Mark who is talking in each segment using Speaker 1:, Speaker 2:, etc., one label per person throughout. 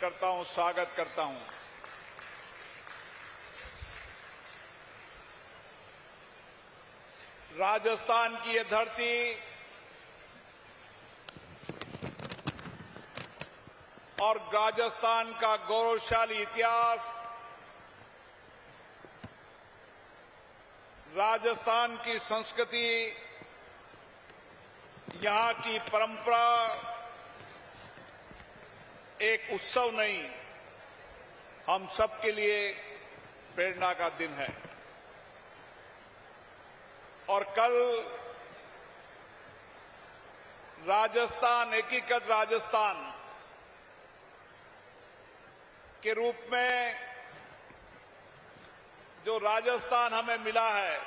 Speaker 1: करता हूं, स्वागत करता हूं। राजस्थान की यह धरती और राजस्थान का गौरवशाली इतिहास, राजस्थान की संस्कृति, यहां की परंपरा एक उत्सव नहीं, हम सबके लिए प्रेरणा का दिन है। और कल राजस्थान, एकीकृत राजस्थान के रूप में जो राजस्थान हमें मिला है,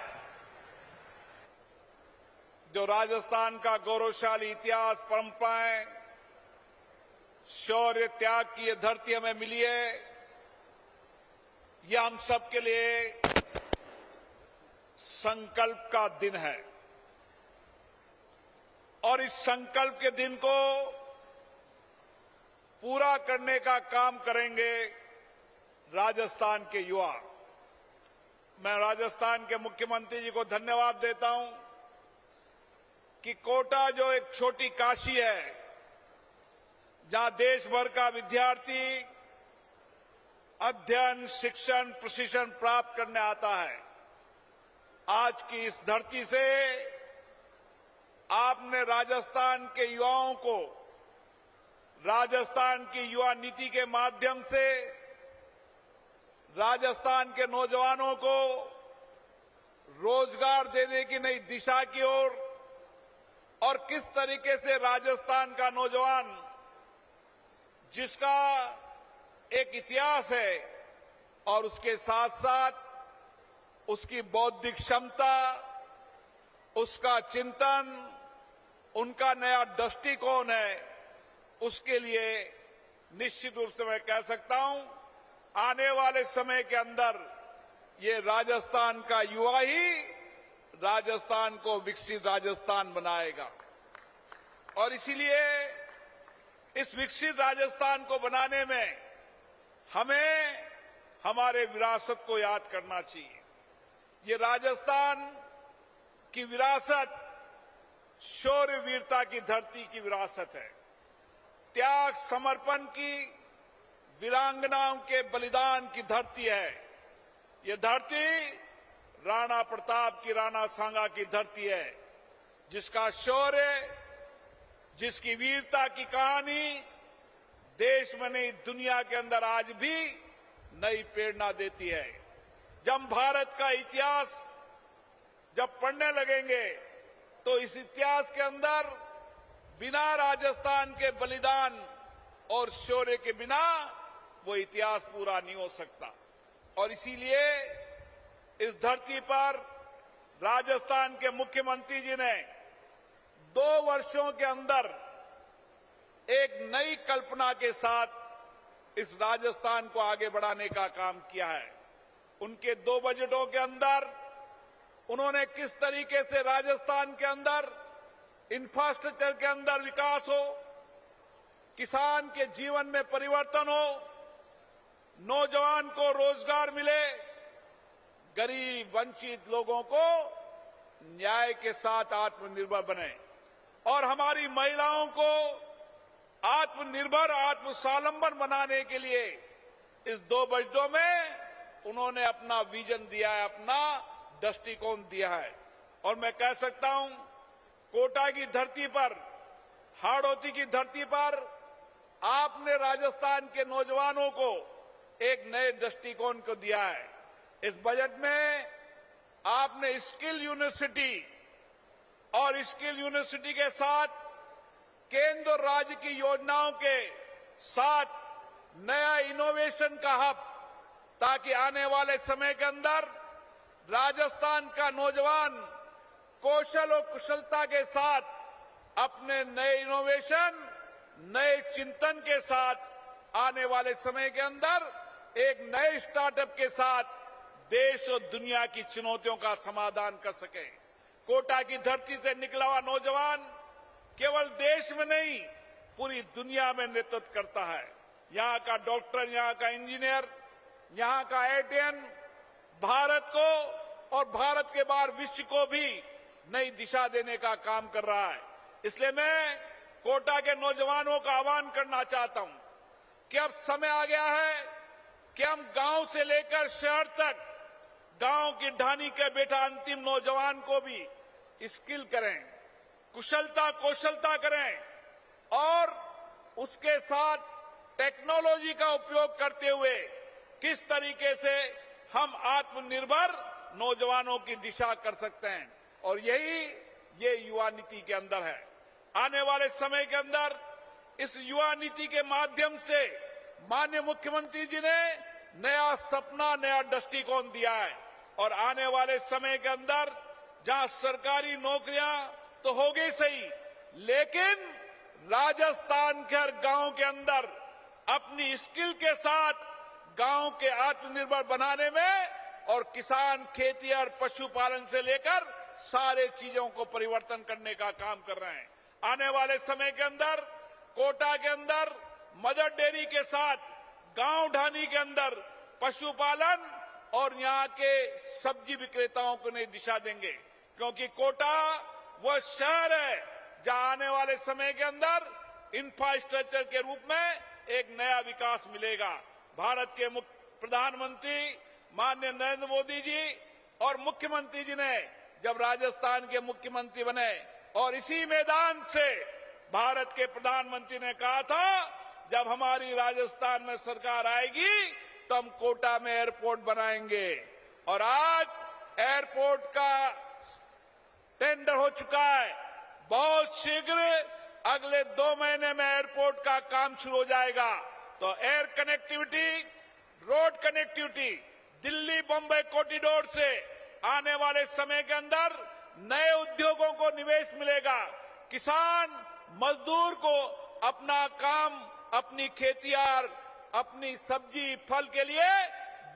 Speaker 1: जो राजस्थान का गौरवशाली इतिहास, परंपराएं, शौर्य, त्याग की यह धरती हमें मिली है, यह हम सबके लिए संकल्प का दिन है। और इस संकल्प के दिन को पूरा करने का काम करेंगे राजस्थान के युवा। मैं राजस्थान के मुख्यमंत्री जी को धन्यवाद देता हूं कि कोटा जो एक छोटी काशी है, जहां देश भर का विद्यार्थी अध्ययन, शिक्षण, प्रशिक्षण प्राप्त करने आता है, आज की इस धरती से आपने राजस्थान के युवाओं को, राजस्थान की युवा नीति के माध्यम से राजस्थान के नौजवानों को रोजगार देने की नई दिशा की ओर, और किस तरीके से राजस्थान का नौजवान, जिसका एक इतिहास है और उसके साथ साथ उसकी बौद्धिक क्षमता, उसका चिंतन, उनका नया दृष्टिकोण है, उसके लिए निश्चित रूप से मैं कह सकता हूं, आने वाले समय के अंदर ये राजस्थान का युवा ही राजस्थान को विकसित राजस्थान बनाएगा। और इसीलिए इस विकसित राजस्थान को बनाने में हमें हमारे विरासत को याद करना चाहिए। ये राजस्थान की विरासत शौर्य, वीरता की धरती की विरासत है, त्याग, समर्पण की, वीरांगनाओं के बलिदान की धरती है। ये धरती राणा प्रताप की, राणा सांगा की धरती है, जिसका शौर्य, जिसकी वीरता की कहानी देश में नहीं, दुनिया के अंदर आज भी नई प्रेरणा देती है। जब भारत का इतिहास जब पढ़ने लगेंगे तो इस इतिहास के अंदर बिना राजस्थान के बलिदान और शौर्य के बिना वो इतिहास पूरा नहीं हो सकता। और इसीलिए इस धरती पर राजस्थान के मुख्यमंत्री जी ने 2 वर्षों के अंदर एक नई कल्पना के साथ इस राजस्थान को आगे बढ़ाने का काम किया है। उनके 2 बजटों के अंदर उन्होंने किस तरीके से राजस्थान के अंदर इंफ्रास्ट्रक्चर के अंदर विकास हो, किसान के जीवन में परिवर्तन हो, नौजवान को रोजगार मिले, गरीब वंचित लोगों को न्याय के साथ आत्मनिर्भर बने, और हमारी महिलाओं को आत्मनिर्भर, आत्मस्वावलंबन बनाने के लिए इस 2 बजटों में उन्होंने अपना विजन दिया है, अपना दृष्टिकोण दिया है। और मैं कह सकता हूं, कोटा की धरती पर, हाड़ौती की धरती पर आपने राजस्थान के नौजवानों को एक नए दृष्टिकोण को दिया है। इस बजट में आपने स्किल यूनिवर्सिटी और स्किल यूनिवर्सिटी के साथ केंद्र और राज्य की योजनाओं के साथ नया इनोवेशन का हब, ताकि आने वाले समय के अंदर राजस्थान का नौजवान कौशल और कुशलता के साथ अपने नए इनोवेशन, नए चिंतन के साथ आने वाले समय के अंदर एक नए स्टार्टअप के साथ देश और दुनिया की चुनौतियों का समाधान कर सके। कोटा की धरती से निकला हुआ नौजवान केवल देश में नहीं, पूरी दुनिया में नेतृत्व करता है। यहाँ का डॉक्टर, यहाँ का इंजीनियर, यहाँ का आईआईटीएन भारत को और भारत के बाहर विश्व को भी नई दिशा देने का काम कर रहा है। इसलिए मैं कोटा के नौजवानों का आह्वान करना चाहता हूं कि अब समय आ गया है कि हम गांव से लेकर शहर तक गांव की ढानी के बेटा अंतिम नौजवान को भी स्किल करें, कौशलता करें और उसके साथ टेक्नोलॉजी का उपयोग करते हुए किस तरीके से हम आत्मनिर्भर नौजवानों की दिशा कर सकते हैं। और ये युवा नीति के अंदर है। आने वाले समय के अंदर इस युवा नीति के माध्यम से माननीय मुख्यमंत्री जी ने नया सपना, नया दृष्टिकोण दिया है। और आने वाले समय के अंदर जहां सरकारी नौकरियां तो हो गई सही, लेकिन राजस्थान के हर गांव के अंदर अपनी स्किल के साथ गांव के आत्मनिर्भर बनाने में और किसान खेती और पशुपालन से लेकर सारे चीजों को परिवर्तन करने का काम कर रहे हैं। आने वाले समय के अंदर कोटा के अंदर मदर डेयरी के साथ गांव ढानी के अंदर पशुपालन और यहाँ के सब्जी विक्रेताओं को नई दिशा देंगे, क्योंकि कोटा वह शहर है जहां आने वाले समय के अंदर इंफ्रास्ट्रक्चर के रूप में एक नया विकास मिलेगा। भारत के प्रधानमंत्री माननीय नरेंद्र मोदी जी और मुख्यमंत्री जी ने जब राजस्थान के मुख्यमंत्री बने और इसी मैदान से भारत के प्रधानमंत्री ने कहा था जब हमारी राजस्थान में सरकार आएगी तो हम कोटा में एयरपोर्ट बनाएंगे। और आज एयरपोर्ट का टेंडर हो चुका है। बहुत शीघ्र अगले 2 महीने में एयरपोर्ट का काम शुरू हो जाएगा। तो air connectivity, road connectivity, Delhi Bombay corridor से आने वाले समय के अंदर नए उद्योगों को निवेश मिलेगा। किसान मजदूर को अपना काम, अपनी खेतियार, अपनी सब्जी फल के लिए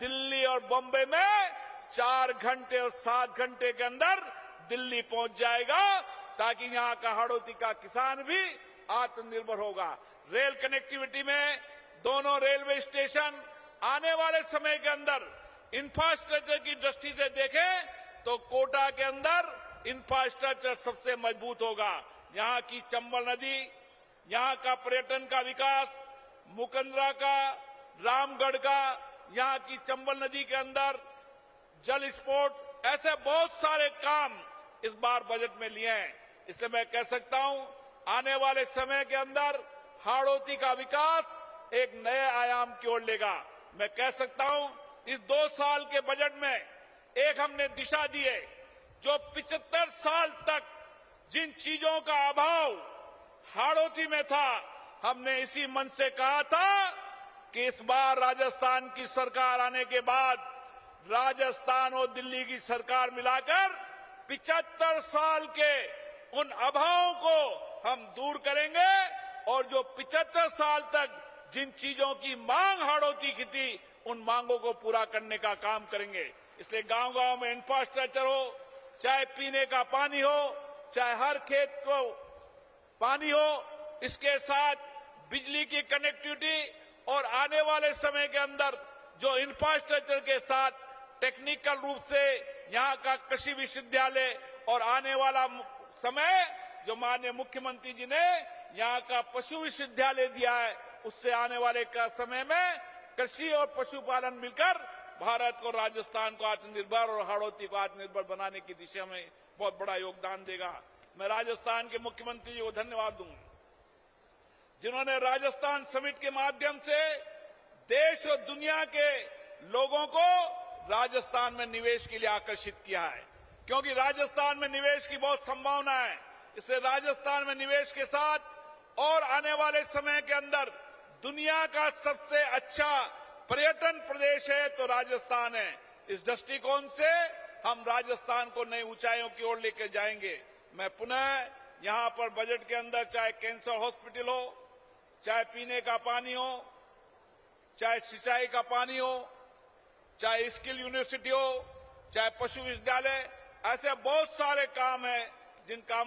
Speaker 1: दिल्ली और बम्बई में 4 घंटे और 7 घंटे के अंदर दिल्ली पहुंच जाएगा, ताकि यहां का हाड़ौती का किसान भी आत्मनिर्भर होगा। रेल कनेक्टिविटी में दोनों रेलवे स्टेशन आने वाले समय के अंदर इंफ्रास्ट्रक्चर की दृष्टि से देखें तो कोटा के अंदर इंफ्रास्ट्रक्चर सबसे मजबूत होगा। यहां की चंबल नदी, यहां का पर्यटन का विकास, मुकंदरा का, रामगढ़ का, यहां की चंबल नदी के अंदर जल स्पोर्ट, ऐसे बहुत सारे काम इस बार बजट में लिए हैं। इसलिए मैं कह सकता हूं आने वाले समय के अंदर हाड़ौती का विकास एक नए आयाम की ओर लेगा। मैं कह सकता हूं इस 2 साल के बजट में एक हमने दिशा दी है, जो 75 साल तक जिन चीजों का अभाव हाड़ौती में था, हमने इसी मन से कहा था कि इस बार राजस्थान की सरकार आने के बाद राजस्थान और दिल्ली की सरकार मिलाकर 75 साल के उन अभावों को हम दूर करेंगे और जो 75 साल तक जिन चीजों की मांग हाड़ौती की थी, उन मांगों को पूरा करने का काम करेंगे। इसलिए गांव-गांव में इंफ्रास्ट्रक्चर हो, चाहे पीने का पानी हो, चाहे हर खेत को पानी हो, इसके साथ बिजली की कनेक्टिविटी और आने वाले समय के अंदर जो इंफ्रास्ट्रक्चर के साथ टेक्निकल रूप से यहाँ का कृषि विश्वविद्यालय और आने वाला समय जो माननीय मुख्यमंत्री जी ने यहाँ का पशु विश्वविद्यालय दिया है, उससे आने वाले का समय में कृषि और पशुपालन मिलकर भारत को, राजस्थान को आत्मनिर्भर और हाड़ौती को आत्मनिर्भर बनाने की दिशा में बहुत बड़ा योगदान देगा। मैं राजस्थान के मुख्यमंत्री जी को धन्यवाद दूंगा, जिन्होंने राजस्थान समिट के माध्यम से देश और दुनिया के लोगों को राजस्थान में निवेश के लिए आकर्षित किया है, क्योंकि राजस्थान में निवेश की बहुत संभावना है। इसलिए राजस्थान में निवेश के साथ और आने वाले समय के अंदर दुनिया का सबसे अच्छा पर्यटन प्रदेश है तो राजस्थान है। इस दृष्टिकोण से हम राजस्थान को नई ऊंचाइयों की ओर लेकर जाएंगे। मैं पुनः यहां पर बजट के अंदर चाहे कैंसर हॉस्पिटल हो, चाहे पीने का पानी हो, चाहे सिंचाई का पानी हो, चाहे स्किल यूनिवर्सिटी हो, चाहे पशु विश्वविद्यालय, ऐसे बहुत सारे काम हैं जिन काम